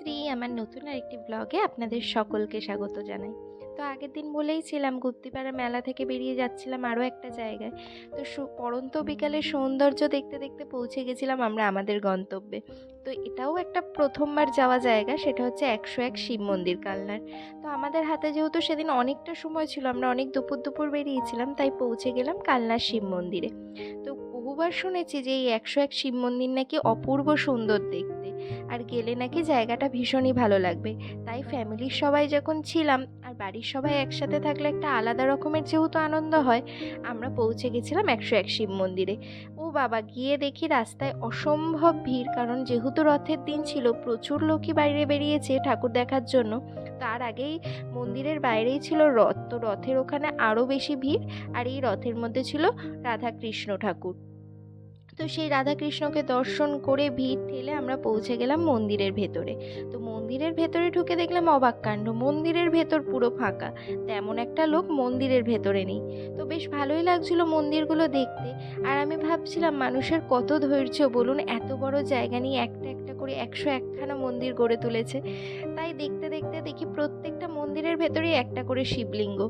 শ্রী আমার নতুন আরেকটি ব্লগে আপনাদের সকলকে স্বাগত জানাই। তো আগের দিন বলেইছিলাম গুপ্তিপাড়া মেলা থেকে বেরিয়ে যাচ্ছিলাম আরও একটা জায়গায়। তো পড়ন্ত বিকালের সৌন্দর্য দেখতে দেখতে পৌঁছে গেছিলাম আমরা আমাদের গন্তব্যে। তো এটাও একটা প্রথমবার যাওয়া জায়গা, সেটা হচ্ছে 101 শিব মন্দির কালনার। তো আমাদের হাতে যেহেতু সেদিন অনেকটা সময় ছিল, আমরা অনেক দুপুর দুপুর বেরিয়েছিলাম, তাই পৌঁছে গেলাম কালনার শিব মন্দিরে। তো বহুবার শুনেছি যে এই 101 শিব মন্দির নাকি অপূর্ব সুন্দর দেখতে, আর গেলে নাকি জায়গাটা ভীষণই ভালো লাগবে। তাই ফ্যামিলির সবাই যখন ছিলাম আর বাড়ির সবাই একসাথে থাকলে একটা আলাদা রকমের যেহেতু আনন্দ হয়, আমরা পৌঁছে গেছিলাম 101 শিব মন্দিরে। ও বাবা, গিয়ে দেখি রাস্তায় অসম্ভব ভিড়, কারণ যেহেতু রথের দিন ছিল প্রচুর লোকই বাইরে বেরিয়েছে ঠাকুর দেখার জন্য। তার আগেই মন্দিরের বাইরেই ছিল রথ, তো রথের ওখানে আরও বেশি ভিড়। আর এই রথের মধ্যে ছিল রাধা কৃষ্ণ ঠাকুর। তো সেই রাধাকৃষ্ণকে দর্শন করে ভিড় ঠেলে আমরা পৌঁছে গেলাম মন্দিরের ভেতরে। তো মন্দিরের ভেতরে ঢুকে দেখলাম অবাক কাণ্ড, মন্দিরের ভেতর পুরো ফাঁকা, তেমন একটা লোক মন্দিরের ভেতরে নেই। তো বেশ ভালোই লাগছিল মন্দিরগুলো দেখতে। আর আমি ভাবছিলাম মানুষের কত ধৈর্য বলুন, এত বড় জায়গা নিয়ে একটা একটা করে 101খানা মন্দির গড়ে তুলেছে। তাই দেখতে দেখতে দেখি প্রত্যেকটা মন্দিরের ভেতরেই একটা করে শিবলিঙ্গ,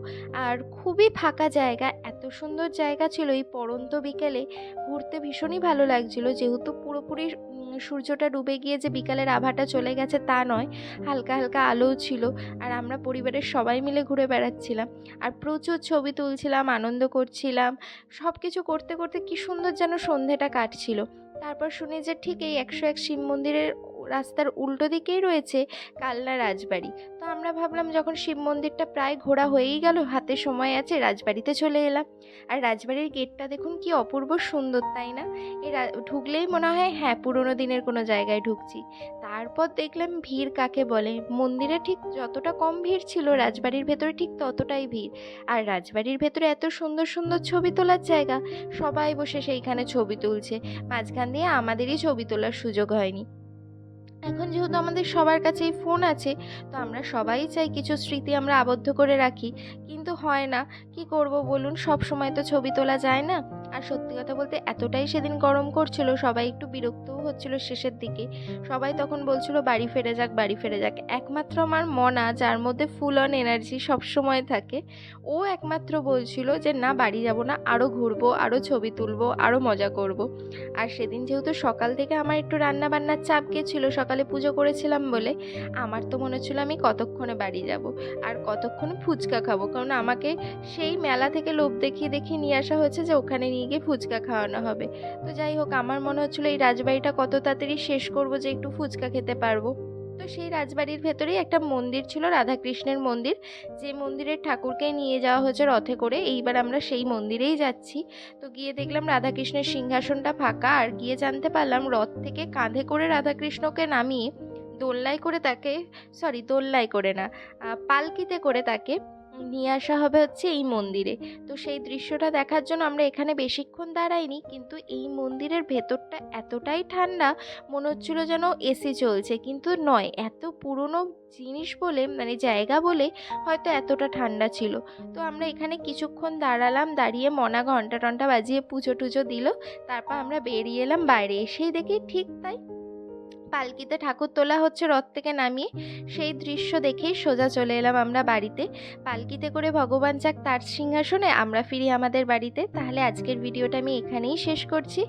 আর খুবই ফাঁকা জায়গা। এত সুন্দর জায়গা ছিল, এই পড়ন্ত বিকেলে ঘুরতে ভীষণই ভালো লাগছিল। যেহেতু পুরোপুরি সূর্যটা ডুবে গিয়ে যে বিকালের আভাটা চলে গেছে তা নয়, হালকা হালকা আলোও ছিল। আর আমরা পরিবারের সবাই মিলে ঘুরে বেড়াচ্ছিলাম আর প্রচুর ছবি তুলছিলাম, আনন্দ করছিলাম। সব কিছু করতে করতে কি সুন্দর যেন সন্ধেটা কাটছিল। তারপর শুনি যে ঠিক এই 101 শিব মন্দিরের রাস্তার উল্টো দিকেই রয়েছে কালনা রাজবাড়ি। তো আমরা ভাবলাম যখন শিব মন্দিরটা প্রায় ঘোরা হয়েই গেল, হাতে সময় আছে, রাজবাড়িতে চলে এলাম। আর রাজবাড়ির গেটটা দেখুন কি অপূর্ব সুন্দর, তাই না? ঢুকলেই মনে হয় হ্যাঁ পুরোনো দিনের কোনো জায়গায় ঢুকছি। তারপর দেখলাম ভিড় কাকে বলে, মন্দিরে ঠিক যতটা কম ভিড় ছিল রাজবাড়ির ভেতরে ঠিক ততটাই ভিড়। আর রাজবাড়ির ভেতরে এত সুন্দর সুন্দর ছবি তোলার জায়গা, সবাই বসে সেইখানে ছবি তুলছে। মাঝখান দিয়ে আমাদেরই ছবি তোলার সুযোগ হয়নি। এখন যেহেতু আমাদের সবার কাছেই ফোন আছে, তো আমরা সবাই চাই কিছু স্মৃতি আমরা আবদ্ধ করে রাখি, কিন্তু হয় না। কি করব বলুন, সব সময় তো ছবি তোলা যায় না। আর সত্যি কথা বলতে এতটাই সেদিন গরম করছিল, সবাই একটু বিরক্তও হচ্ছিল শেষের দিকে। সবাই তখন বলছিল বাড়ি ফিরে যাক, বাড়ি ফিরে যাক। একমাত্র আমার মনা, যার মধ্যে ফুল অন এনার্জি সব সময় থাকে, ও একমাত্র বলছিল যে না বাড়ি যাব না, আরও ঘুরবো, আরও ছবি তুলবো, আরও মজা করব। আর সেদিন যেহেতু সকাল থেকে আমার একটু রান্না বান্নার চাপ গেছিলো, সকালে পুজো করেছিলাম বলে, আমার তো মনে হচ্ছিলো আমি কতক্ষণে বাড়ি যাব আর কতক্ষণে ফুচকা খাবো, কারণ আমাকে সেই মেলা থেকে লোভ দেখিয়ে দেখিয়ে নিয়ে আসা হয়েছে যে ওখানে নিয়ে গিয়ে ফুচকা খাওয়ানো হবে। তো যাই হোক, আমার মনে হচ্ছিলো এই রাজবাড়িটা কত তাড়াতাড়ি শেষ করবো যে একটু ফুচকা খেতে পারবো। তো সেই রাজবাড়ির ভেতরেই একটা মন্দির ছিল, রাধাকৃষ্ণের মন্দির, যে মন্দিরের ঠাকুরকে নিয়ে যাওয়া হয়েছে রথে করে। এইবার আমরা সেই মন্দিরেই যাচ্ছি। তো গিয়ে দেখলাম রাধাকৃষ্ণের সিংহাসনটা ফাঁকা, আর গিয়ে জানতে পারলাম রথ থেকে কাঁধে করে রাধাকৃষ্ণকে নামিয়ে দোলনায় করে তাকে, সরি দোলনায় করে না, পালকিতে করে তাকে নিয়ে আসা হবে হচ্ছে এই মন্দিরে। তো সেই দৃশ্যটা দেখার জন্য আমরা এখানে বেশিক্ষণ দাঁড়াইনি, কিন্তু এই মন্দিরের ভেতরটা এতটাই ঠান্ডা, মনে হচ্ছিল যেন এসি চলছে, কিন্তু নয়, এত পুরনো জিনিস বলে মানে জায়গা বলে হয়তো এতটা ঠান্ডা ছিল। তো আমরা এখানে কিছুক্ষণ দাঁড়ালাম, দাঁড়িয়ে মনা ঘন্টা টন্টা বাজিয়ে পুজো টুজো দিল। তারপর আমরা বেরিয়ে এলাম বাইরে, এসেই দেখি ঠিক তাই, পালকিতে ঠাকুর তোলা হচ্ছে রথ থেকে নামিয়ে। সেই দৃশ্য দেখেই সোজা চলে এলাম আমরা বাড়িতে। পালকিতে করে ভগবান যাক তার সিংহাসনে, আমরা ফিরি আমাদের বাড়িতে। তাহলে আজকের ভিডিওটা আমি এখানেই শেষ করছি।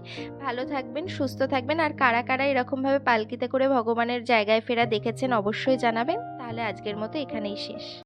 ভালো থাকবেন, সুস্থ থাকবেন, আর কারা কারা এরকমভাবে পালকিতে করে ভগবানের জায়গায় ফেরা দেখেছেন অবশ্যই জানাবেন। তাহলে আজকের মতো এখানেই শেষ।